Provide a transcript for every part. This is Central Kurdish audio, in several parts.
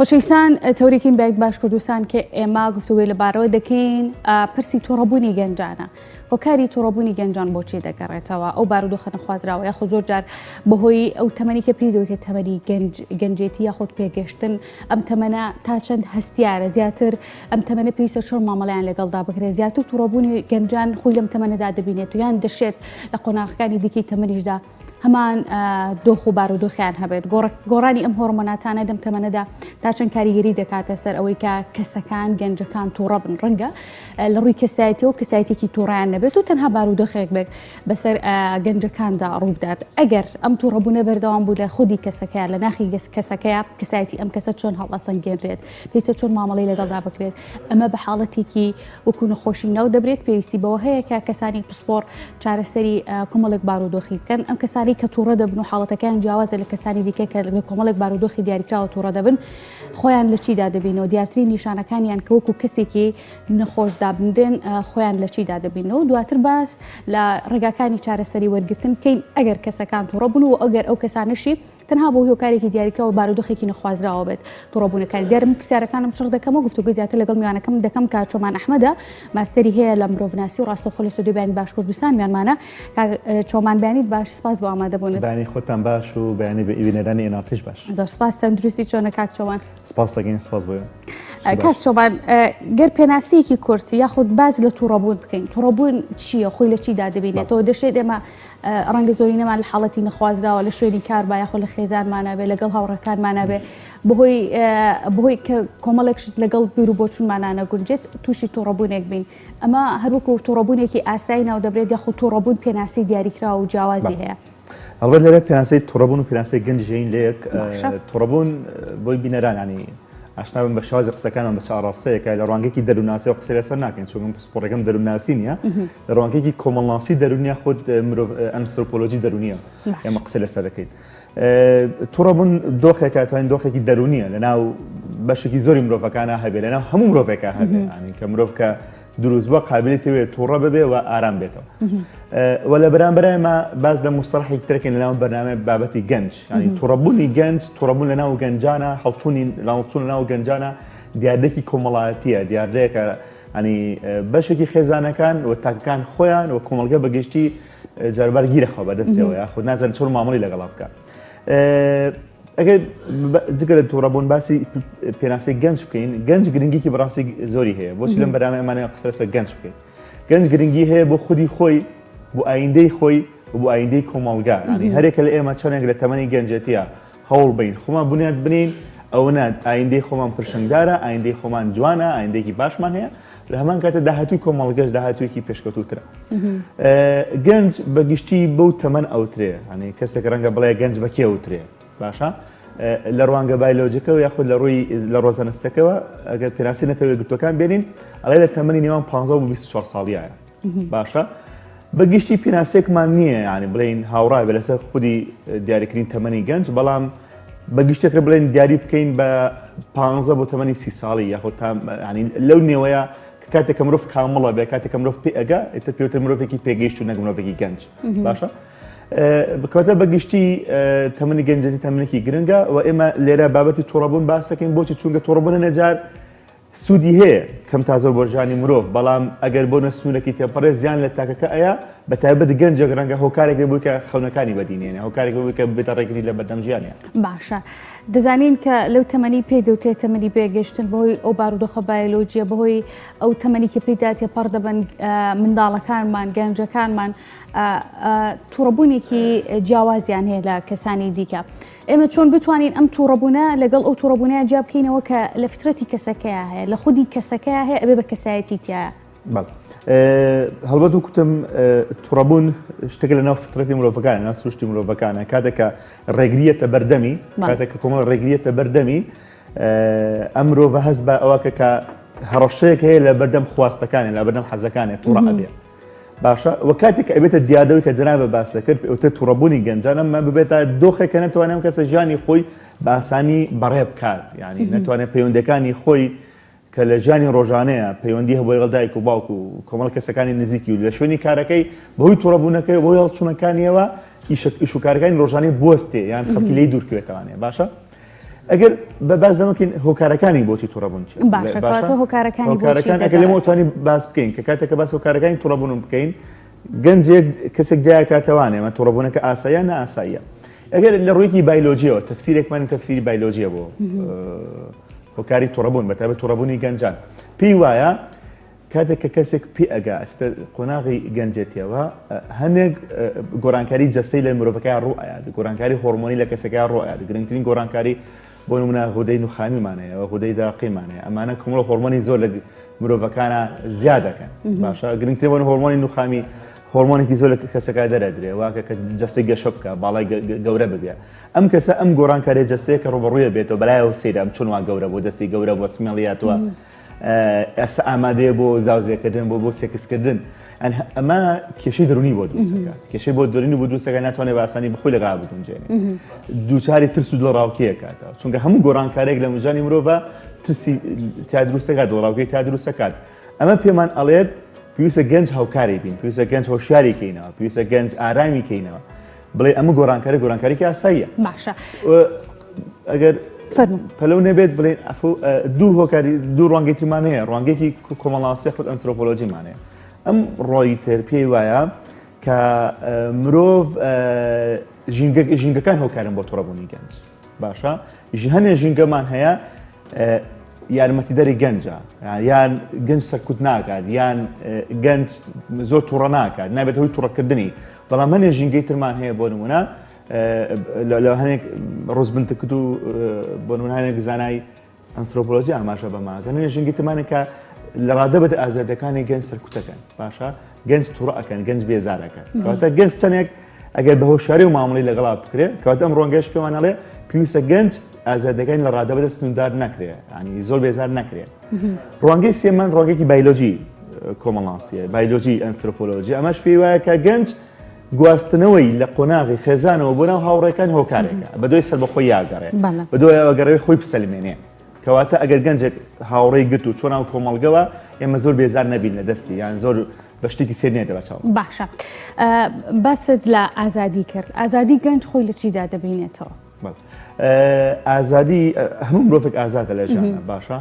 خۆشەویستان تەورێکین بەیەک باش کوردستان کە ئێمە گفتوگوی لەبارەوە دەکەین پرسی تۆڕەبوونی گەنجانە. هۆکاری تۆڕەبوونی گەنجان بۆچی دەگەڕێتەوە؟ ئەو بارودۆخە نەخوازراوە یاخۆ زۆر جار بەهۆی ئەو تەمەنی کە پێی دەوتێت تەمەنی گەنجێتی یاخۆت پێگەشتن ئەم تەمەنە تا چەند هەستیارە زیاتر ئەم تەمەنە پێویستە چۆن مامەڵیان لەگەڵدا بکرێت. زیاتر تۆڕەبوونی گەنجان خۆی لەم تەمەنەدا دەبینێت و یان دەشێت لە قۆناغەکانی دیکەی تەمەنیشدا هەمان دۆخ و بارودۆخیان هەبێت. گۆڕانی ئەم هۆرمۆناتانە دەم تەمەنەدا تا چەند کاریگەری دەکاتە سەر ئەوەی کە کەسەکان گەنجەکان تووڕە بن. ڕەنگە لە ڕووی کەسایەتیەوە کەسایەتێکی تووڕیان نەبێت و تەنها بارودۆخێک بێت بەسەر گەنجەکاندا ڕوودات. ئەگەر ئەم تووڕەبوونە بەردەوام بوو لە خودی کەسەکەیە لە ناخی کەسەکەیە کەسایەتی ئەم کەسە چۆن هەڵەسەنگێنرێت، پێویستە چۆن مامەڵەی لەگەڵدا بکرێت. ئەمە بە حاڵەتێکی وەکو نەخۆشی ناو دەبرێت. پێویستی بەوە هەیە کە کەسانی پسپۆر چارەسەری کۆمەڵێک بارودۆخی بکەن. ئەم کەسانی کە تووڕە دەبن و حاڵەتەکان جیاوازە لە کەسانی دیکە کە لە کۆمەڵێک بارودۆخی دیاریکراوە تووڕە دەبن خۆیان لە چیدا دەبینەوە، دیارترین نیشانەکانیان کە وەکو کەسێکی نەخۆش دابنرێن خۆیان لە چیدا دەبینەوە. دواتر باس لە ڕێگاکانی چارەسەری وەرگرتن بکەین ئەگەر کەسەکان تووڕە بوون و ئەگەر ئەو کەسانشی تەنها بۆ هۆکارێکی دیاریکراوە بارودۆخێکی نەخوازراوە بێت تووڕەبوونەکانی. دیارم پرسیارەکانم شڕ دەکەمەوە گفتوگۆی زیاتر لەگەڵ میوانەکەم دەکەم کە چۆمان ئەحمەدە ماستەری هەیە لە مرۆڤناسی و ڕاستەوخۆ لە ستودیۆی بەیانی باش کوردستان میانمانە. چۆمان بەیانیت باش، سپاس بۆ ئامادەبوونت. بەیانی خۆتان باش و بەیانی بینەرانی ئێناتش باش. زۆر سپاس. چەندروستی چۆنە کاک چۆمان؟ سپاس دەکەین. سپاس بۆ کاک چۆمان، گەر پێناسەیەکی کورتی یاخود باز لە تووڕەبوون بکەین. تووڕەبوون چییە؟ خۆی لە چیدا دەبینێتەوە؟ دەشێت ئێمە ڕەنگە زۆری نەمان لە حاڵەتی نەخوازراوە لە شوێنی کار با یاخۆ لە خێزانمانە بێ لەگەڵ هاوڕەکانمانە بێ بەهۆی کە کۆمەڵێکشت لەگەڵ بیر و بۆچوونمانانە گونجێت تووشی تووڕەبوونێک بین. ئەمە هەروەکو تووڕەبوونێکی ئاسایی ناو دەبرێت یاخۆ تووڕەبوون پێناسی دیاریکراوە و جیاوازی هەیە. هەڵبەت لەرە پێناسەی تووڕەبوون و پێناسەی گەنجژین لە یەک. تووڕەبوون بۆی بینەرانانی ئاشنا بن بە شازی قسەکانم بە چاڕاستەیەکە لە ڕوانگەیەکی دەروونناسی و قسەی لەسەر ناکەین چۆن پسپۆڕەکەم دەروونناسی نییە، لە ڕوانگەیەکی کۆمەڵناسی دەرونیە خۆت مرۆڤ ئەنتروپۆلۆژی دەرونیە ئێمە قسە لەسەر دەکەین. تووڕەبوون دۆخێکە توانین دۆخێکی دەرونیە لەناو بەشێکی زۆری مرۆڤەکانە هەبێت لەناو هەموو مرۆڤێکە هەبێت کە مرۆڤ کە دروست بووە قابلیتەوێت تووڕە ببێ و ئارام بێتەوە. و لە بەرامبەرای ما باز لە مستەڵحێک ترەکەین لەناو بەرنامە بابەتی گەنج، ینی تووڕەبوونی گەنج، تووڕەبوون لەناو گەنجانە، هەڵچوون لەناو گەنجانە دیاردێکی کۆمەڵایەتیە، دیاردەیەکە ینی بەشێکی خێزانەکان و تاکەکان خۆیان و کۆمەڵگە بەگشتی جاربار گیرەخەوە بەدەستەوە یاخود نازانن چۆن مامەڵی لەگەڵا بکە. ئەگەر جگە لە تووڕەبوون باسی پێناسەی گەنج بکەین، گەنج گرنگیکی بەڕاستی زۆری هەیە. بۆچی لەم بەرنامە ئەمانەیە قسە لەسەر گەنج بکەین. گەنج گرنگی هەیە بۆ خودی خۆی، بۆ ئایندەی خۆی و بۆ ئایندەی کۆمەڵگا. ینی هەرێکە لە ئێمە چۆنێک لە تەمەنی گەنجەتیە هەوڵ بین خۆمان بنیاد بنین ئەوە ئایندەی خۆمان پرشنگدارە، ئایندەی خۆمان جوانە، ئایندێکی باشمان هەیە. لە هەمان کاتە داهاتووی کۆمەڵگەش داهاتوویەکی پێشکەوتووترە. گەنج بەگشتی بەو تەمەن ئەوترێ، ینی کەسێک ڕەنگە بڵێ گەنج بە کێ ئەوترێ باشە؟ لە ڕوانگە بایۆلۆجیکەوە یاخود لە ڕووی لە ڕۆزانستەکەەوە ئەگەر پێناسی نەتەوێت گوتوەکان بێنین ئەڵێ لە تەمەنی نێوان 15 و 24 ساڵیایە باشە؟ بەگشتی پێناسێکمان نییە ینی بڵین هاوڕای بە لەسەر خودی دیاریکردنی تەمەنی گەنج، بەڵام بەگشتێکە بڵێن دیاری بکەین بە 15 بۆ تەمەنی 30 ساڵی یاخود ینی لەو نێوەیە کاتێک کە مرۆڤ کامڵە بێ، کاتێک کە مرۆڤ پێ ئەگا ئێتر پێوتر مرۆڤێکی پێگەیشت و نەک مرۆڤێکی گەنج باشە؟ بکەوتە بەگشتی تەمەنی گەنجەتی تەمەنێکی گرنگە و ئێمە لێرە بابەتی تووڕەبوون باسەکەین. بۆچی؟ چونکە تووڕەبوون نەجار سوودی هەیە کەم تازە بۆ ژانی مرۆڤ، بەڵام ئەگەر بۆ نەسوونەکی تێپەڕێ زیان لە تاکەکە ئەیە بە تایبەت گەنجێک ڕەنگە هۆکارێک بووی کە خەونەکانی بەدینێنێ، هۆکارێک بووی کە بێتە ڕێگری لە بەردەم ژیانیە. باشە، دەزانین کە لەو تەمەنی پێدەوتێت تەمەنی بێگەشتن بەهۆی ئەو بارودۆخە بایۆلۆجیە، بەهۆی ئەو تەمەنی کە پێدا تێپەڕ دەبن منداڵەکانمان گەنجەکانمان تووڕەبوونێکی جیاوازیان هەیە لە کەسانی دیکە. ئێمە چۆن بتوانین ئەم تووڕەبوونە لەگەڵ ئەو تووڕەبوونەیە جیا بکەینەوە کە لە فترەتی کەسەکەیە هەیە، لە خودی کەسەکەیە هەیە ئەبێ بە کەسایەتی تایە؟ هەڵبەت و کوتم تووڕەبوون شتێک لە ناو فترەتی مرۆڤەکانە، ناو سروشتی مرۆڤەکانە. کاتێکە ڕێگریەتە بەردەمی، کاتێککە کۆمەڵ ڕێگریەتە بەردەمی، ئەم مرۆڤە هەست بە ئەوەکە کە هەڕەشەیەک هەیە لە بەردەم خواستەکانی، لە بەردەم حەزەکانی تووڕە ئەبێ باشە. و کاتێک ئەبێتە دیادەوەی کە جەنابە باسە کرد ئەوتە تووڕەبوونی گەنجانە ئەمە ببێتە دۆخێکە نەتوانێت کەسە ژیانی خۆی بە ئاسانی بەڕێ بکات، ینی نەتوانێت پەیوەندەکانی خۆی کە لە ژیانی ڕۆژانەیە پەیوەندی هەبووی لەگەڵ دایک و باوک و کۆمەڵ کەسەکانی نزیکی و لە شوێنی کارەکەی بەهۆی تووڕەبوونەکەی بۆی هەڵچوونەکانیەوە ئیش و کارەکانی ڕۆژانەی بوەستێ یان خەڵکی لێی دوورکەوێتەوانێ باشە. ئەگەر بە باز دەمەکەین هۆکارەکانی بۆچی تووڕەبوون چی باشە کاتە هۆکارەکانی ئەگەر لەمەوەتوانی باس بکەین کە کاتێککە باس هۆکارەکانی تووڕەبوون بکەین گەنجێک کەسێک جای کاتەوانێ ئەمە تووڕەبوونەکە ئاساییە نە ئاساییە ئەگەر لە ڕوویکی بایلۆجیەوە تەفسیرێکمانی تەفسیری بایلۆجیە بۆ هۆکاری تووڕەبوون بەتابەت تووڕەبوونی گەنجان پێی وایە کاتێک کە کەسێک پێ ئەگا قۆناغی گەنجێتیەوە هەندێک گۆرانکاری جەستەی لە مرۆڤەکەی ڕوئایە گۆرانکاری هۆرمۆنی لە کەسەکەی ڕۆیە گرنگترین گۆرانکاری بۆ نمونە غودەی نوخامیمانەیە غودەی داقیمانەیە ئەمانە کۆمەڵ هۆرمۆنی زۆر لە مرۆڤەکانە زیاد دەکەن باشە گرنگترین بۆ هۆرمۆنی نوخامی هۆرمۆنێکی زۆر لە کەسەکە دەرەدرێ واکە کە جەستی گەشە بکە باڵای گەورە ببێ ئەم کەسە ئەم گۆرانکاری جەستەیە کە ڕۆبەڕوویە بێتەوە بەلایەوە سەیرە ئەم چۆن وا گەورە بۆ دەستی گەورە بۆ سمێڵیاتوە ئەستا ئامادەیە بۆ زاوزێکردن بۆ سێکسکردن ئەمە کێشەی دەرونی بۆ دروستەکات کێشەی بۆ دەرونی بۆ دروستەکە ناتوانێت بە ئاسانی بخۆی لەگەڵا بتونجێنێ دووچاری ترس و دڵڕاوکیە کاتەوە چونکە هەموو گۆڕانکارێک لە مژانی مرۆڤە ترسی تا دروستەکات دڵڕاوکەی تا دروستەکات ئەمە پێمان ئەڵێت پێویستە گەنج هاوکاری بین پێویستە گەنج هۆشیاری کەینەوە پێویستە گەنج ئارامی کەینەوە بڵێ ئەمە گۆڕانکارێکی ئاساییە باشە ئەگەر پەلەو نەبێت بڵێن دوو هۆکاری دوو ڕوانگەیتیمان هەیە ڕوانگەیەکی کۆمەڵاسی خۆت ئەنترۆپۆلۆژیمان هەیە ئەم ڕۆی تر پێی وایە کە مرۆڤ ژینگەکان هۆکارن بۆ تووڕەبوونی گەنج باشە هەنێ ژینگەمان هەیە یارمەتیدەری گەنجە یان گەنج سەرکوت ناکات یان گەنج زۆر تووڕە ناکات نابێت هۆی تووڕەکردنی بەڵام هەنێ ژینگەی ترمان هەیە بۆ نمونە لە هەنێک ڕۆزبنتەکەوت و بۆ نمونە هەنێک زانای ئەنترۆپۆلۆژی ئاماژە بەماکە هەنێ ژینگەی ترمانێک کە لە ڕادەبەت ئازادەکانی گەنج سەرکوتەکەن باشە گەنج تووڕەکەن گەنج بێزارەکەن کەواتە گەنج چەندێک ئەگەر بە هۆشیاری و مامەڵی لەگەڵا بکرێت کەواتە ئەم ڕۆنگەش پێوانەڵێ پێویستە گەنج ئازادەکانی لە ڕادەبەت سنوردار نەکرێت ینی زۆر بێزار نەکرێت ڕوانگەی سێمان ڕوانگەیەکی بایلۆجی کۆمەڵانسیە بایلۆجی ئەنترۆپۆلۆژی ئەمەش پێی وایە کە گەنج گواستنەوەی لە قۆناغی خێزانەوە بۆ ناو هاوڕێکان هۆکارێکە بەدۆی سەربەخۆی یاگەڕێ بەدۆی ئەوەگەڕەوەی خۆی بسەلمێنێ کەواتە ئەگەر گەنجێک هاوڕێی گرت و چۆن ناو کۆمەڵگەوە ئێمە زۆر بێزار نەبین لە دەستی یان زۆر بە شتێکی سێر نێدەبەچەوە باشە بەست لە ئازادی کرد ئازادی گەنج خۆی لە چیدا دەبینێتەوە ئازادی هەموو مرۆڤێک ئازادە لە ژیانە باشە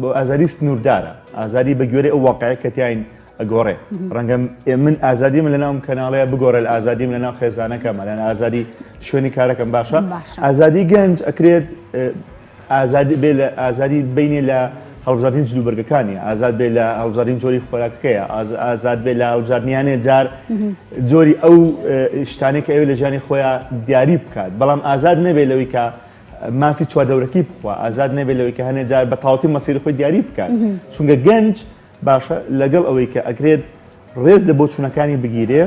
بۆ ئازادی سنووردارە ئازادی بە گوێرەی ئەو واقعەیە کە تیاین ئەگۆڕێ ڕەنگە من ئازادیم لە ناوم کەناڵەیە بگۆڕێ لە ئازادیم لە ناو خێزانەکەمە لەن ئازادی شوێنی کارەکەم باشە ئازادی گەنج ئەکرێت ئازادی بێ لە ئازادی بینێ لە هەڵبژاردنی جلوبەرگەکانی ئازاد بێ لە هەڵبژاردنی جۆری خۆراکەکەیە ئازاد بێ لە هەڵبژاردنیانێ جار جۆری ئەو شتانێک ئەوێ لە ژیانی خۆیان دیاری بکات بەڵام ئازاد نەبێت لەوەی کە مافی چواردەورەکی بخوا ئازاد نەبێت لەوەی کە هەنێ جار بە تاوەتی مەسیری خۆی دیاری بکات چونکە گەنج باشە لەگەڵ ئەوەی کە ئەگرێت ڕێز لە بۆچوونەکانی بگیرێ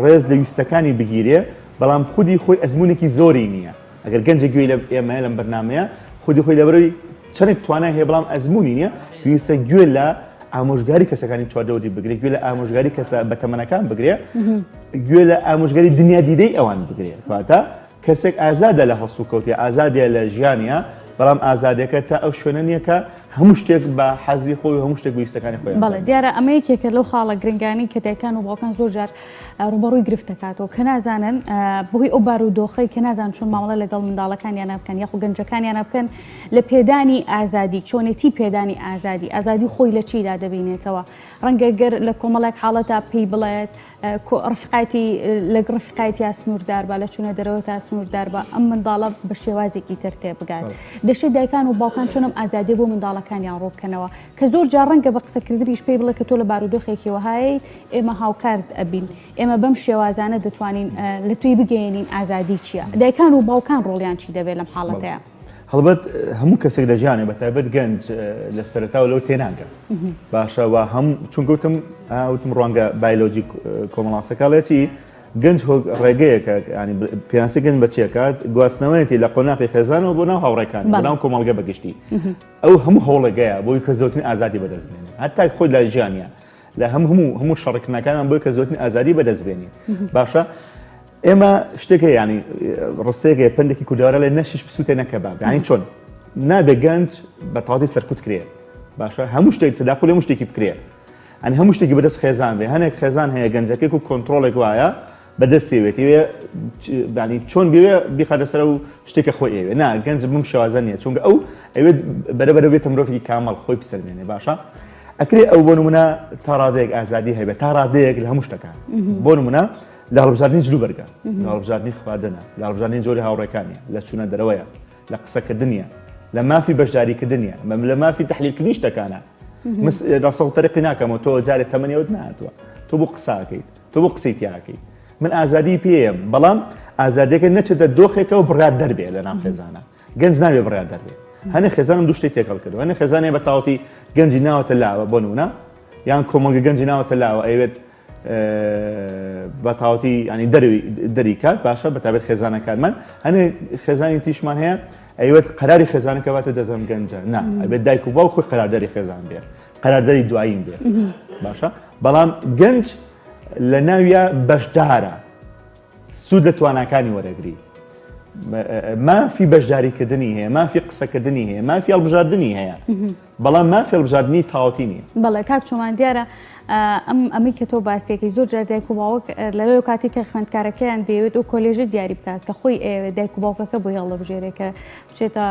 ڕێز لە ویستەکانی بگیرێ بەڵام خودی خۆی ئەزمونێکی زۆری نییە ئەگەر گەنجە گوێی لە ئێمە لەم بەرنامەیە خودی خۆی لەبەرەوەی چەندێک توانای هەیە بەڵام ئەزمموی نییە پێویستە گوێ لە ئامۆژگاری کەسەکانی چواردەوری بگرێت گوێ لە ئامۆژگاری کەسە بەتەمەنەکان بگرێ گوێ لە ئامۆژگاری دنیا دیدەی ئەوان بگرێت کاتە کەسێک ئازادە لە هەڵسو کەوتی ئازادە لە ژیانە بەڵام ئازادەکە تا ئەو شوێنە نییە کە هەموو شتێک بە حەزی خۆی هەموو شتێک ویستەکانی خۆی بەڵێ دیارە ئەمە یەکێکە لەو خاڵە گرنگانی کە دایکان و باوکان زۆر جار ڕوبەڕووی گرفت دەکاتەوە کە نازانن بەهۆی ئەو بارودۆخەی کە نازان چۆن مامەڵە لەگەڵ منداڵەکانیان بکەن یاخو گەنجەکانیان بکەن لە پێدانی ئازادی چۆنێتی پێدانی ئازادی خۆی لە چیدا دەبینێتەوە ڕەنگە گەر لە کۆمەڵێک حاڵەتا پێی بڵێت ڕفقاتی لەگە ڕفقایەتی یا سنووردار بە لە چوونە دەرەوە تا سنووردار بە ئەم منداڵە بە شێوازێکی تر تێبگات دەشێت دایکان و باوکان چۆنم ئازادی بۆ منداڵەکانیان ڕۆبکەنەوە کە زۆر جار ڕەنگە بە قسەکردنیش پێی بڵێ کە تۆ لە بارودۆخێکیەوە هەیە ئێمە هاوکارت ئەبین ئێمە بەم شێوازانە دەتوانین لە توی بگەێنین ئازادی چییە دایکان و باوکان ڕۆڵیان چی دەبێت لەم حاڵەتەیە هەڵبەت هەموو کەسێک لە ژیانێ بەتایبەت گەنج لە سەرەتاوە لەو تێناگە باشەوە هەم چونکەوتم وتم ڕوانگە بایلۆجی کۆمەڵاسەکەڵێتی گەنج ڕێگەیەکە ینی پێناسی گەنج بەچیەکات گواستنەوەیەتی لە قۆناقی خێزانەوە بۆ ناو هاوڕێکان بۆ ناو کۆمەڵگە بەگشتی ئەو هەموو هەوڵێگەیە بۆی کە زۆرترین ئازادی بەدەستبێنێ هەتا خۆی لە ژیانە لە هەموو شەڕکردنەکانمان بۆی کە زۆرترین ئازادی بەدەستبێنی باشە ئێمە شتێکە ینی ڕستەیەکە پندێکی کوردەوەرە لێ نەشیش بسووتێ نەکەباب ینی چۆن نابێ گەنج بە تاواتی سەرکوت کرێ باشە هەموو شتێک تداخل هەموو شتێکی بکرێ ئەنی هەموو شتێکی بەدەست خێزان بێ هەنێک خێزان هەیە گەنجەکەێک و کۆنتترۆلێک وایە بەدەستێوێت ینی چۆن بێ بیخاتە سەر و شتێکە خۆی ئێوێ نا گەنج بم شێوازە نیە چونکە ئەو ئەوێت بەرەبەرە بێتە مرۆڤی کامەڵ خۆی بسەلمێنێ باشە ئەکرێ ئەو بۆ نمونە تا ڕادەیەک ئازادی هەبێت تا ڕادەیەک لە هەموو شتەکان بۆ نمونە لە هەڵبژاردننی جلوبەرگە لە هەڵبژاردننی خواردنە لە هەڵبژاردننی جۆری هاوڕێکانیە لە چوونە دەرەوەیە لە قسەکردنیە لە مافی بەشداریکردنیە لە مافی تەحلیلکردنی شتەکانە ڕاستە تەرقی ناکەمەوە تۆ جارێک تەمەنیەوەت نهاتووە تۆ بۆ قساکەیت تۆ بۆ قسەی تیاکەیت من ئازادی پێم بەڵام ئازادیەکە نەچێتە دۆخێکەوە بڕات دەربێ لە ناو خێزانە گەنج نابێ بڕات دەربێ هەنێ خێزانم دوو شتێک تێکەڵ کردو هەنێ خێزانێ بە تاوەتی گەنجی ناوەتە لاوە بۆ نمونە یان کۆمەڵگە گەنجی ناوەتە لاوە ئەوێت بە تاوەتی ینی دەری کات باشە بە تابێت خێزانەکانمان هەنێ خێزانی تیشمان هەیە ئەوێت قەراری خێزانەکەواتە دەزەم گەنجە نا ئەبێت دایک و باو خۆی قەراردەری خێزان بێ قەراردەری دوایین بێ باشە بەڵام گەنج لە ناویە بەشدارە سوود لە تواناکانی وەرەگری مافی بەشداریکردنی هەیە مافی قسەکردنی هەیە مافی هەڵبژاردننی هەیە بەڵام مافی هەڵبژاردننی تاوەتی نییە بەڵێ کاک چۆمان دیارە ئەمی کە تۆ باسیەکەی زۆر جار دایک و باوک لەلەوە کاتی کە خوێندکارەکەیان دەیەوێت و کۆلێژە دیاری بکات کە خۆی ئێوێ دایک و باوکەکە بۆ هەڵبژێرێکە بچێتە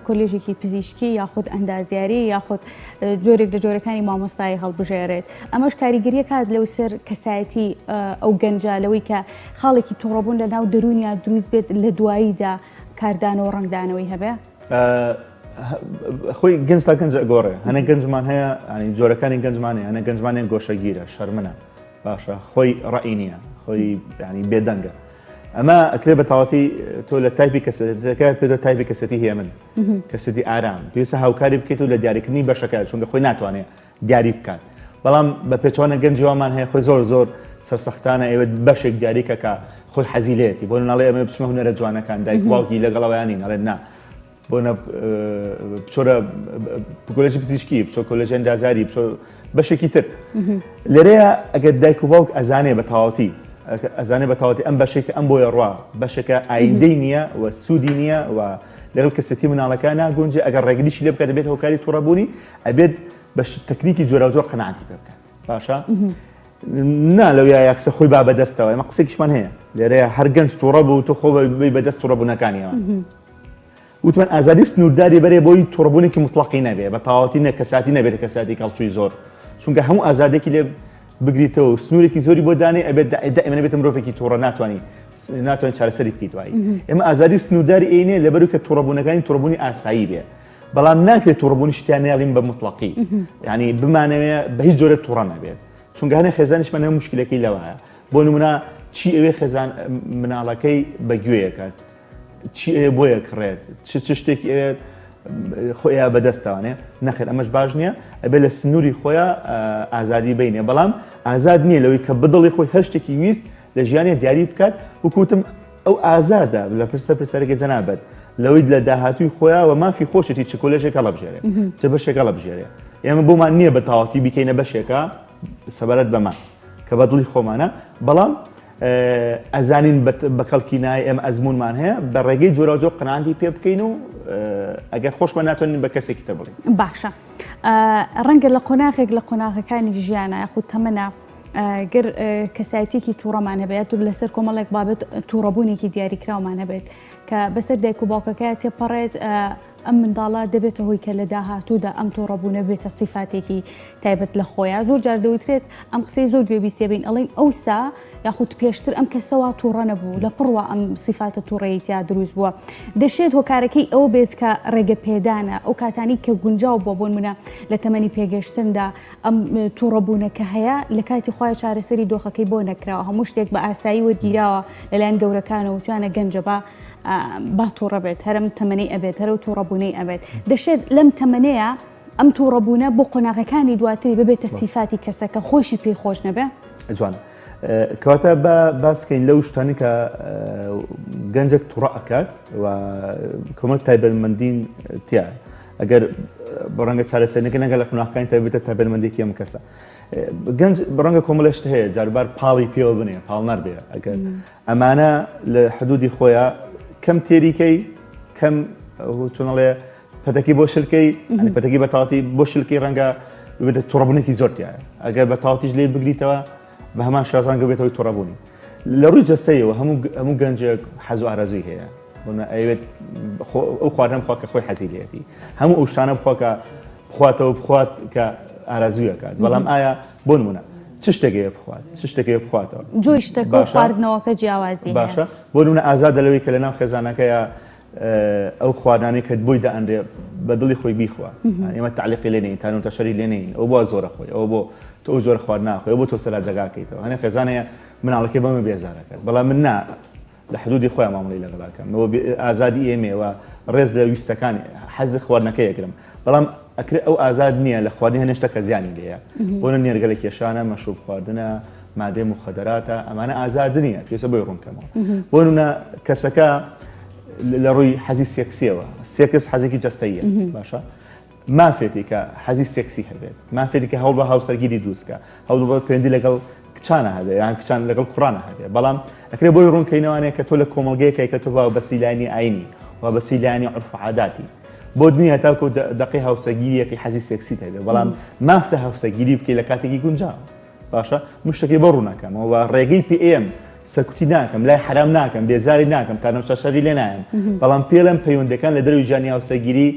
کۆلێژێکی پزیشکی یاخود ئەندازیاری یاخود جۆرێک لە جۆرەکانی مامۆستایی هەڵبژێرێت ئەمەش کاریگەریە کات لەو سەر کەسایەتی ئەو گەنجالەوەی کە خاڵێکی تۆڕەبوون لە ناو دەرونیا دروست بێت لە دواییدا کاردانەوە ڕنگدانەوەی هەبێ خۆی گەنج تا گەنج گۆڕێ هەنە گەنجمان هەیە ینی جۆرەکانی گەنجمانێ هەنە گەنجمانێن گۆشەگیرە شەرمنە باشە خۆی ڕەئی نییە خۆی ینی بێدەنگە ئەمە ئەکرێ بە تاوەتی تۆ لە تایپی کەسەتەکە پێ تایپی کەسەتی هەیە من کەسەتی ئارام پێویستە هاوکاری بکەیت و لە دیاریکردنی بەشەکە چونکە خۆی ناتوانێت دیاری بکات بەڵام بە پێچوانە گەنجیوامان هەیە خۆی زۆر سەرسەختانە ئێوە بەشێک دیاریکەکە خۆی حەزیلێتی بۆ ناڵێ ئەمە بچمە هونەرە جوانەکان دایک باوکی لەگەڵەوەیانی ناڵێن نا بۆ بچۆرە کۆلێژی پزیشکی بچۆ کۆلێژی ئەندازیاری بچۆ بەشێکی تر لێرەیە ئەگەر دایک و باوک ئەزانێ بە تاوەتی ئەم بەشێکە ئەم بۆیە ڕوا بەشێکە ئایندەی نییە و سوودی نییە و لەگەڵ کەسەتی مناڵەکان ناگونجێ ئەگەر ڕێگریشی لێ بکات دەبێت هۆکاری تووڕەبوونی ئەبێت بە تەکنیکی جۆرە زۆر قەناعەتی پێ بکات باشە نا لەو یاکسە خۆی با بەدەستەوە ئەمە قسێکیشمان هەیە لێرەیە هەر گەنج تووڕە بوو تۆ خۆ بەدەست تووڕەبوونەکانیەوە وتمان ئازادی سنوورداری بەرێ بۆی تووڕەبوونێکی مطلقی نەبێ بە تاوەتی کەساتی نەبێت کەساتی کەڵچووی زۆر چونکە هەموو ئازادێکی لێ بگریتەوە سنوورێکی زۆری بۆ دانێ ئەبێت دائیمەن بێت مرۆڤێکی تووڕە ناتوانین چارەسەری بکەیت دوایی ئێمە ئازادی سنوورداری عینێ لەبەرو کە تووڕەبوونەکانی تووڕەبوونی ئاسایی بێ بەڵام ناکرێت تووڕەبوونی شتیان نێڵین بە مطلقی یعنی بمانەوێت بە هیچ جۆرە تووڕە نەبێت چونکە هەنێ خێزانیشمان هەموو مشکلەکەی لەوەیە بۆ نمونە چی ئەوێ خێزان مناڵەکەی بەگوێیەکات چی بۆیە کڕێت چ شتێکی خۆیان بەدەستوانێ نەخێت ئەمەش باش نییە ئەبێ لە سنووری خۆیان ئازادی بینێ بەڵام ئازاد نییە لەوەی کە بدڵی خۆی هەر شتێکی ویست لە ژیانی دیاری بکات وکوتم ئەو ئازادە لە پرسەرێکی جەنابەت لەوەی لە داهاتووی خۆیان و مافی خۆشێتی چ کۆلێژێکە لە بژێرێ چ بەشێکە لە بژێرێ ئێمە بۆمان نییە بە تاوەتی بیکەینە بەشێکە سەبارەت بەمان کە بەدڵی خۆمانە بەڵام ئەزانین بە کەڵکینای ئەم ئەزمونمان هەیە بە ڕێگەی جۆرە زۆر قەناعەتی پێ بکەین و ئەگەر خۆشمان ناتوانین بە کەسێکی تر بڵین باشە ڕەنگە لە قۆناغێک لە قۆناغەکانی ژیانە یاخود تەمەنە گەر کەسایەتێکی تووڕەمان هەبێت و لەسەر کۆمەڵێک بابەت تووڕەبوونێکی دیاریکراومان هەبێت کە بەسەر دایک و باوکەکە تێپەڕێت ئەم منداڵە دەبێتە هۆی کە لە داهاتوودا ئەم تۆڕەبوونە بێتە سیفاتێکی تایبەت لە خۆیان زۆر جار دەوترێت ئەم قسەی زۆر گوێبیستێ بین ئەڵێن ئەوسا یاخود پێشتر ئەم کەسەوە تووڕە نەبوو لە پڕوە ئەم سیفاتە تووڕەیەتیا دروست بووە دەشێت هۆکارەکەی ئەو بێت کە ڕێگە پێدانە ئەو کاتانی کە گونجاو بۆ بۆنمونە لە تەمەنی پێگەشتندا ئەم تووڕەبوونەکە هەیە لە کاتی خۆی چارەسەری دۆخەکەی بۆ نەکراوە هەموو شتێک بە ئاسایی وەرگیراوە لەلایەن گەورەکانەوە توانە گەنجە با تووڕە بێت هەرم تەمەنەی ئەبێت هەرە و تووڕەبوونەی ئەبێت دەشێت لەم تەمەنەیە ئەم تووڕەبوونە بۆ قۆناغەکانی دواتری ببێتە سیفاتی کەسەکە خۆشی پێی خۆش نەبێ جوانە کەواتە باسکەین لەو شتانی کە گەنجێک تووڕە ئەکات و کۆمەڵ تایبەتمەندین تیا ئەگەر بەڕەنگە چارەسەرینەکە نەگەل لە قۆناغەکانی تایبەتە تایبەتمەندێکی ئەم کەسە گەنج بەڕەنگە کۆمەڵێشت هەیە جاربار پاڵی پێوە بنێ پاڵ نەربێ ئەگەر ئەمانە لە حدودی خۆیان کەم تێریکەی کەم چۆنەڵێ پەتەکی بۆ شلکەی پەتەکی بە تاوەتی بۆ شلکەی ڕەنگە بێتە تووڕەبوونێکی زۆر تایە ئەگەر بە تاوەتیش لێ بگریتەوە بە هەمان شازان گەبێتەوەی تووڕەبوونی لە ڕووی جەستەیەوە هەموو گەنجێک حەز و ئارەزووی هەیە ئەوێت ئەو خواردن بخوات کە خۆی حەزی لێتی هەموو ئەو شتانە بخواتەوە بخوات کە ئارەزوویەکات بەڵام ئایا بۆ نمونە چ شتێکەیە بخوات چ شتێکەیە بخواتەوە جوی شتێک و خواردنەوەکە جیاوازی باشە بۆ نمونە ئازادە لەوەی کە لەناو خێزانەکەیە ئەو خواردانەی کە بۆی دەئەنرێ بە دڵی خۆی بیخوا ئێمە تعلیقی لێ نین تانەوە تەشەری لێ نین ئەو بۆ زۆرە خۆی ئەو بۆ تۆ ئەو جۆرە خوارد ناخۆی ئەو بۆ تۆ سەلا جەگاکەیتەوە هەنێ خێزانەیە مناڵەکەی بەمە بێزارەکەات بەڵام من نا لە حدودی خۆیان مامەڵی لەگەڵاکەم ئەوە ئازادی ئێمەوە ڕێز لە ویستەکانی حەزی خواردنەکەی یەکرم بەڵام ئەکرێ ئەو ئازاد نییە لە خواردنی هەنێ شتە کە زیانی لێیە بۆ نێرگەلە کێشانە مەشروب خواردنە مادەی مخدراتە ئەمانە ئازاد نییە پێویستە بۆی ڕوونکەمەوە بۆ نمونە کەسەکە لە ڕووی حەزی سێکسیەوە سێکس حەزێکی جەستەییە باشە مافێتی کە حەزی سێکسی هەبێت مافێتی کە هەوڵ بە هاوسەرگیری دروستکە هەوڵ بە پەیوەندی لەگەڵ کچانە هەبێت یان کچان لەگەڵ کوڕانە هەبێت بەڵام ئەکرێ بۆی ڕوونکەینەوەیە کە تۆ لە کۆمەڵگەیەکەی کە تۆ بەستی لایانی ئاینی و بەستی لایانی عورف و عاداتی بۆ دنیا تاکو دقی هاوسەگیریەکەی حەزی سێکسیت هەبێت بەڵام مافتە هاوسەگیری بکەی لە کاتێکی گونجاو باشە مشتێکی بەڕوو ناکەمەوە ڕێگەی PM سەکوتی ناکەم لای حرام ناکەم بێزاری ناکەم کارنەوچە شەری لێ نایم بەڵام پێڵم پەیوەندەکان لە دەروی ژیانی هاوسەگیری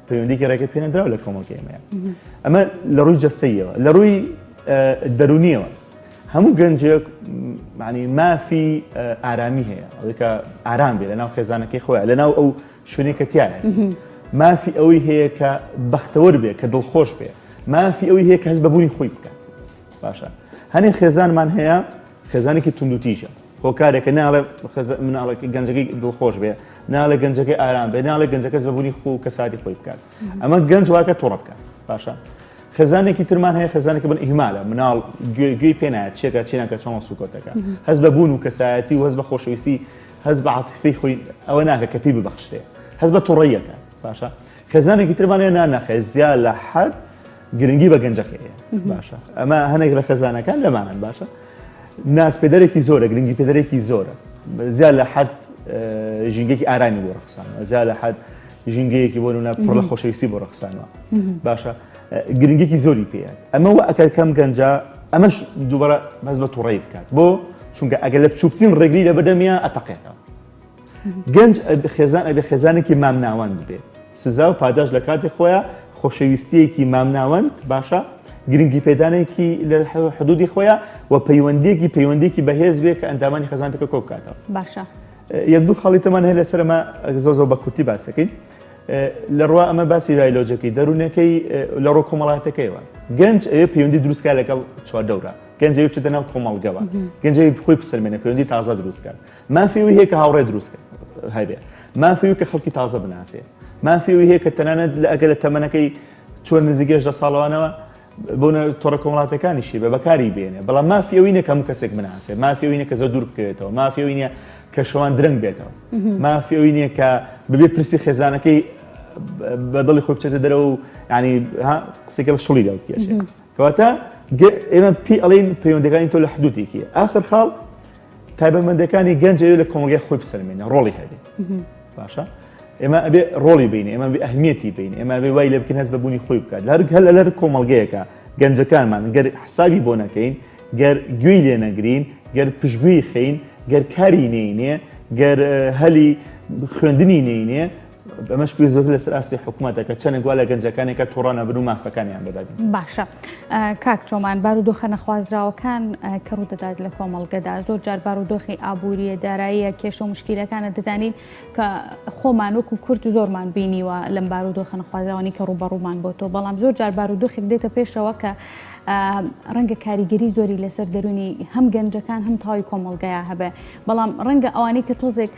پەیوەندێکی ڕێگە پێنەدراوە لە کۆمەڵگەیەمەیە ئەمە لە ڕووی جەستەیەوە لە ڕووی دەرونیەوە هەموو گەنجێک معنی مافی ئارامی هەیە ئەوەی کە ئارام بێ لەناو خێزانەکەی خۆیان لەناو ئەو شوێنێک کە تایە مافی ئەوەی هەیە کە بەختەوەر بێ کە دڵخۆش بێ مافی ئەوەی هەیە کە هەست بەبوونی خۆی بکات باشە هەنێک خێزانمان هەیە خێزانێکی توندوتیژە هۆکارێکە ناڵێ مناڵێکی گەنجەکەی دڵخۆش بێ ناڵێ گەنجەکەی ئارام بێ ناڵێ گەنجەکەس بەبوونی خۆ و کەساتی خۆی بکات ئەمە گەنج واکە تۆڕە بکات باشە خێزانێکی ترمان هەیە خێزانێکی بن ئیهمالە مناڵ گوێی پێ نایەت چێکە چێنەکە چۆن سوکۆتەکە هەست بە بوون و کەسایەتی و هەست بە خۆشەویستی هەست بە عاتیفەی خۆی ئەوە ناکە کە پێی ببەخشێ هەست بە تووڕەیەکە باشە خێزانێکی ترمان هەیە نانەخێ زیاد لە حەد گرنگی بە گەنجەکەیە باشە ئەمە هەنێک لە خێزانەکان لەمانن باشە ناسپێدەرێکی زۆرە گرنگی پێدەرێکی زۆرە زیاد لە حەد ژینگەیەکی ئارامی بۆ ڕەخسانەوە زیاد لە حەد ژینگەیەکی بۆ نمونە پڕ لە خۆشەویستی بۆ ڕەخسانەوە باشە گرنگێکی زۆری پێیان ئەمە ئەکە کەم گەنجە ئەمەش دووبارە هەست بە تووڕەی بکات بۆ چونکە ئەگەر لە بچووکترین ڕێگری لە بەردەمیە ئەتەقێتەوە گەنج خێزان ئەبێ خێزانێکی مامناوەند بێت سزا و پاداش لە کاتی خۆیان خۆشەویستیەکی مامناوەند باشە گرنگی پێدانێکی لە حدودی خۆیان و پەیوەندێکی بەهێز بێ کە ئەندامانی خێزان پێکە کۆ بکاتەوە باشە یەک دوو خاڵیتەمان هەیە لەسەرمە زۆ بە کورتی باسەکەین لە ڕوا ئەمە باسی رایلۆجەکەی دەروونەکەی لە ڕۆ کۆمەڵاتەکەیەوە گەنج ئەوێ پەیوەندی دروستکە لەگەڵ چواردەورە گەنج ئەوێ بچێتە ناو کۆمەڵگەوە گەنجەوێ بخۆی بسەلمێنە پەیوەندی تازە دروستکات مافیەوەی هەیە کە هاوڕێ دروستکە هەبێ مافیەوەی کە خەڵکی تازە بناسێ مافیەوەی هەیە کە تەنانەت ئەگەر لە تەمەنەکەی چۆن نزیگەش لە ساڵەوانەوە بۆنە تۆڕە کۆمەڵاتەکانیشی بە بەکاری بێنێ بەڵام مافیەوەی نەکە هەموو کەسێک بناسێ مافیەوەی نیە کە زۆر دوور بکرێتەوە مافیەوەی نیە کە شەوان درەنگ بێتەوە مافیەوەی نییە کە ببێ پرسی خێزانەکەی بەدڵی خۆی بچێتە دەرەوە و ینی قسێکە بە شڵی دەکێشێ کەواتە ئێمە پێی ئەڵێن پەیوەندەکانی تۆ لە حدودێکیە ئاخر خاڵ تایبەتمەندەکانی گەنج لە کۆمەڵگەی خۆی بسەلمێنە ڕۆڵی هەبێ باشە ئێمە ئەبێ ڕۆڵی بینێ ئێمە بێ ئەهمیەتی بینێ ئێمە بێ وای لێ بکەین هەست بەبوونی خۆی بکات هەر لەر کۆمەڵگەیەکە گەنجەکانمان گەر حسابی بۆ نەکەین گەر گوێی لێ نەگرین گەر پشتگوێی خەین گەر کاری نینێ گەر هەلی خوێندنی نینێ ئەمەش پێزۆتر لەسەر ئاستی حکوومەتەکە چەندێک وا لە گەنجەکانێکە تووڕانە بن و مافەکانیان بدابین باشە کاک چۆمان بارودۆخە نەخوازراوەکان کە ڕوودەدات لە کۆمەڵگەدا زۆر جار بارودۆخی ئابووریە داراییە کێشە و مشکیلەکانە دەزانین کە خۆمان وەکو کورد زۆرمان بینیوە لەم بارودۆخە نەخوازراوانی کە ڕوبەڕوومان بۆ تۆ بەڵام زۆر جار بارودۆخێک دێتە پێشەوە کە ڕەنگە کاریگەری زۆری لەسەر دەرونی هەم گەنجەکان هەم تاوی کۆمەڵگەیە هەبێ بەڵام ڕەنگە ئەوانەی کە تۆزێک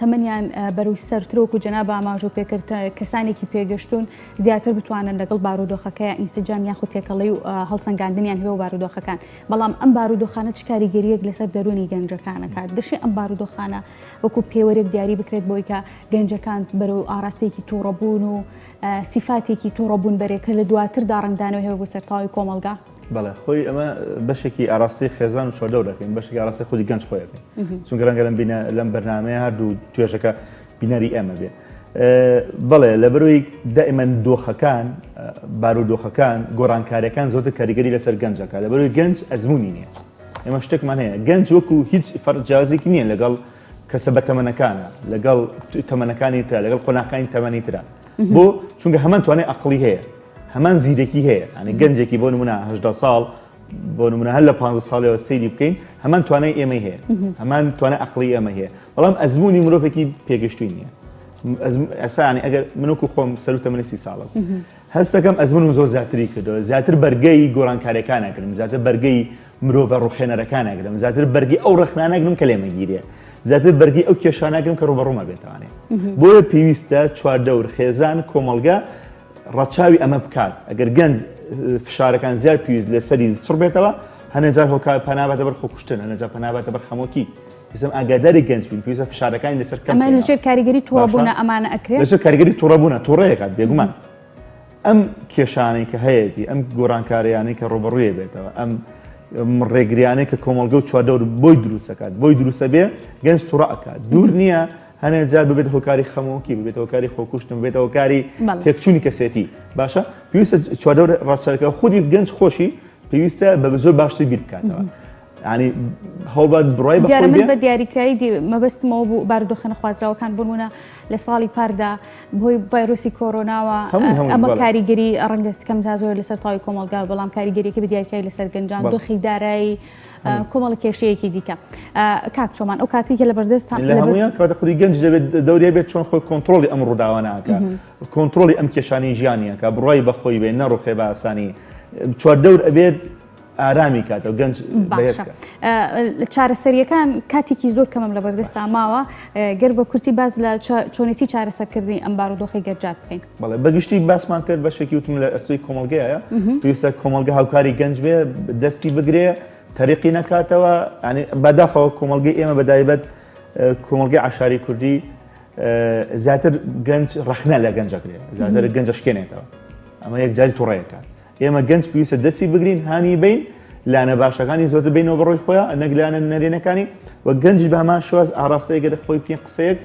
تەمەنیان بەروی سەرترۆک و جەناب ئاماژ و پێکرد کەسانێکی پێگەشتون زیاتر بتوانن لەگەڵ بارودۆخەکەیە ئینسجام یاخود تێکەڵی و هەڵسەنگاندنیان هەبێ و بارودۆخەکان بەڵام ئەم بارودۆخانە چ کاریگەریەک لەسەر دەرونی گەنجەکانەکات دەشێ ئەم بارودۆخانە وەکو پێوەرێک دیاری بکرێت بۆی کە گەنجەکان بەرەو ئاراستێکی تووڕەبوون و سیفاتێکی تووڕەبوون بەرێکە لە دواتردا ڕنگدانەوە هەیە بۆ سەرتاوی کۆمەڵگا بەڵێ خۆی ئەمە بەشێکی ئاراستی خێزان و چۆردەور دەکەین بەشێکی ئاراستی خودی گەنج خۆیەکەین چونکە ڕەنگە لەم بەرنامەیە هەردوو توێژەکە بینەری ئێمە بێ بەڵێ لە بەروی دائما دۆخەکان بارودۆخەکان گۆڕانکاریەکان زۆرتر کاریگەری لەسەر گەنجەکە لە بەروی گەنج ئەزمموی نییە ئێمە شتێکمان هەیە گەنج وەکو هیچ فەرجیازێکی نییە لەگەڵ کەسە بە تەمەنەکانە لەگەڵ تەمەنەکانی ترە لەگەڵ قۆناغەکانی تەمەنی ترە بۆ چونکە هەمان توانای عەقڵی هەیە هەمان زیرەکی هەیە ینی گەنجێکی بۆ نمونە 18 ساڵ بۆ نمونە هەر لە 15 ساڵەوە سەیری بکەین هەمان توانای ئێمە هەیە هەمان توانای عەقڵی ئێمە هەیە بەڵام ئەزمموی مرۆڤێکی پێگەشتووی نییە ئەسانی ئەگەر منوکو خۆم سەر و تەمەنی 30 ساڵە هەستەکەم ئەزمموم زۆر زیاتری کردەوە زیاتر بەرگەی گۆڕانکاریەکانەکردم زیاتر بەرگەی مرۆڤە ڕوخێنەرەکانەکردم زیاتر بەرگی ئەو ڕخنانەگرم کە لێمەگیرێ زیاتر بەرگی ئەو کێشانەگرم کە ڕوبەڕوومە بێتوانێ بۆیە پێویستە چواردەور خێزان کۆمەڵگە ڕەچاوی ئەمە بکات ئەگەر گەنج فشارەکان زیاد پێویست لە سەری چڕ بێتەوە هەنێجار هۆکار پەنابێتە بەر خۆکوشتن هەنێجار پەنابێتە بەر خەمۆکی پێویستم ئاگاداری گەنج بین پێویستە فشارەکانی لەسەر کەم ئەمە لەژێر کاریگەری تووڕەبوونە ئەمانە ئەکرێت لەژێر کاریگەری تووڕەبوونە تووڕەیەکات بێگومان ئەم کێشانەی کە هەیەی ئەم گۆڕانکاریانەی کە ڕۆبەڕوویە بێتەوە ئەم ڕێگریانەی کە کۆمەڵگە و چواردەور بۆی دروستەکات بۆی دروستە بێ گەنج تووڕە ئەکات دوور نییە هەنێجار ببێت هۆکاری خەمۆکی ببێت هۆکاری خۆکوشتن بێت هۆکاری تێکچوونی کەسێتی باشە پێویستە چواردەور ڕاستچەکە خودی گەنج خۆشی پێویستە بە زۆر باشتر بیر بکاتەوە ینی هەوڵبات بڕای دیارە من بە دیاریکراوی مەبەستمەوە بوو بارودۆخە خوازراوەکان بوونە لە ساڵی پاردا بۆی ڤایرۆسی کۆرۆناوە ئەمە کاریگەری ڕەنگەتکەم تا زۆر لەسەر تاوی کۆمەڵگا بەڵام کاریگەریەکە بە دیاریکراوی لەسەر گەنجان دۆخی دارایی کۆمەڵ کێشەیەکی دیکە کاک چۆمان ئەو کاتێکە لە بەردەستان لە هەمویان کاتە خوری گەنج دەبێت دەورێ بێت چۆن خۆی کۆنتترۆلی ئەم ڕووداوانەکە کۆنتترۆلی ئەم کێشانی ژیانیەکە بڕای بەخۆی بێ نەڕۆخێ بە ئاسانی چواردەور ئەبێت ئارامی کاتەوە گەنج چارەسەریەکان کاتێکی زۆر کەمم لە بەردەستا ماوە گەر بە کورتی باز لە چۆنێتی چارەسەرکردنی ئەم بارودۆخی گەنجات بکەین بەڵێ بەگشتی باسمان کرد بەشێکی وتم لە ئەستۆی کۆمەڵگەیە پێویستە کۆمەڵگە هاوکاری گەنج بێ دەستی بگرێ تەریقی نەکاتەوە ینی بەداخەوە کۆمەڵگەی ئێمە بەدایبەت کۆمەڵگەی عاشاری کوردی زیاتر گەنج ڕەخنە لە گەنجەکرێ زیاتر گەنجە شکێنێتەوە ئەمە یەکجاری تووڕەیەکە ئێمە گەنج پێویستە دەستی بگرین هانی بین لانە باشەکانی زۆرتر بینەوە بەڕۆی خۆیان نەک لانە نەرێنەکانی و گەنج بە هەمان شێوەز ئاراستەیەگەر خۆی پێ قسەیەک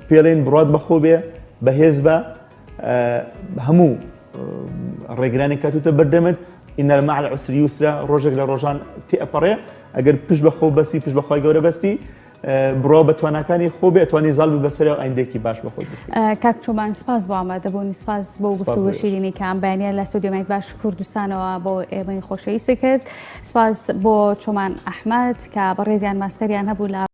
پێڵێن بڕات بەخۆ بێ بەهێز بە هەموو ڕێگرانی کاتوتە بەردەمت إن المع العسر يسرا ڕۆژێک لە ڕۆژان تێئەپەڕێ ئەگەر پشت بەخۆ بەستی پشت بەخوای گەورە بەستی بڕۆ بە توانەکانی خۆ بێ توانی زاڵ بەسەرەوە ئایندێکی باش بە خۆت بستی کاک چۆمان سپاس بۆ ئامادەبوونی سپاس بۆ گفتوگۆ شیرینی کە ئەم بەیانیە لە ستۆدیۆمەیەک باش کوردستانەوە بۆ ئێمەی خۆشەویستی کرد سپاس بۆ چۆمان ئەحمەد کە بەڕێزیان ماستەریان هەبوو لە